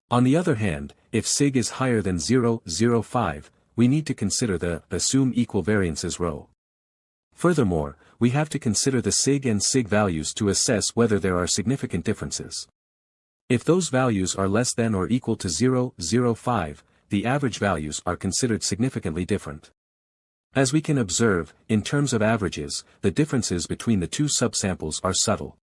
On the other hand, if SIG is higher than 0.05, we need to consider the assume equal variances row. Furthermore, we have to consider the SIG and SIG values to assess whether there are significant differences. If those values are less than or equal to 0.05, the average values are considered significantly different. As we can observe, in terms of averages, the differences between the two subsamples are subtle.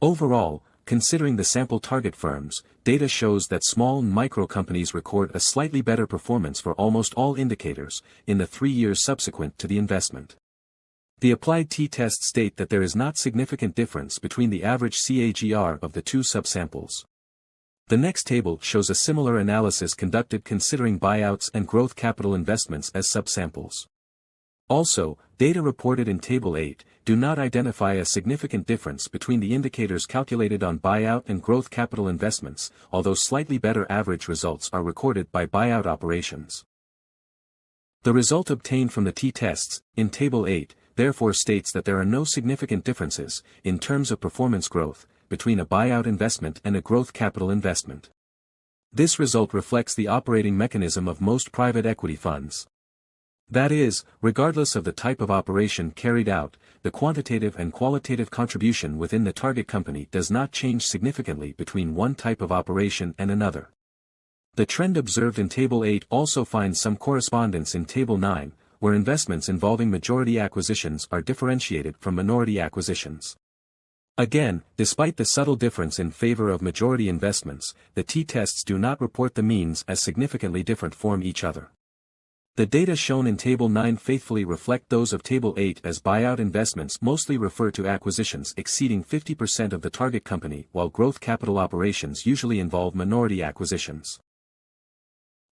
Overall, considering the sample target firms, data shows that small and micro companies record a slightly better performance for almost all indicators in the 3 years subsequent to the investment. The applied t-tests state that there is not significant difference between the average CAGR of the two subsamples. The next table shows a similar analysis conducted considering buyouts and growth capital investments as subsamples. Also, data reported in Table 8 do not identify a significant difference between the indicators calculated on buyout and growth capital investments, although slightly better average results are recorded by buyout operations. The result obtained from the t-tests, in Table 8, therefore states that there are no significant differences, in terms of performance growth, between a buyout investment and a growth capital investment. This result reflects the operating mechanism of most private equity funds. That is, regardless of the type of operation carried out, the quantitative and qualitative contribution within the target company does not change significantly between one type of operation and another. The trend observed in Table 8 also finds some correspondence in Table 9, where investments involving majority acquisitions are differentiated from minority acquisitions. Again, despite the subtle difference in favor of majority investments, the t-tests do not report the means as significantly different from each other. The data shown in Table 9 faithfully reflect those of Table 8 as buyout investments mostly refer to acquisitions exceeding 50% of the target company, while growth capital operations usually involve minority acquisitions.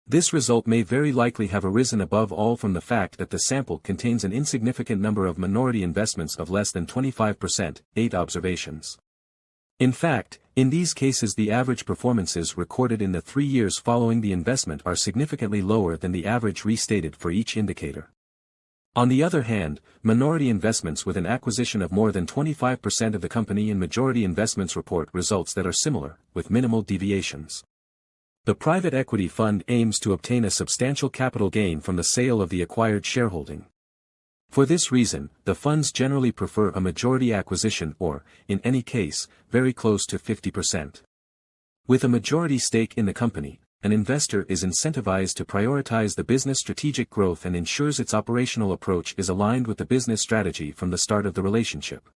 This result may very likely have arisen above all from the fact that the sample contains an insignificant number of minority investments of less than 25%, 8 observations. In fact, in these cases the average performances recorded in the 3 years following the investment are significantly lower than the average restated for each indicator. On the other hand, minority investments with an acquisition of more than 25% of the company in majority investments report results that are similar, with minimal deviations. The private equity fund aims to obtain a substantial capital gain from the sale of the acquired shareholding. For this reason, the funds generally prefer a majority acquisition or, in any case, very close to 50%. With a majority stake in the company, an investor is incentivized to prioritize the business strategic growth and ensures its operational approach is aligned with the business strategy from the start of the relationship.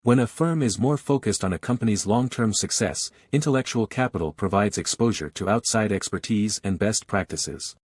When a firm is more focused on a company's long-term success, intellectual capital provides exposure to outside expertise and best practices.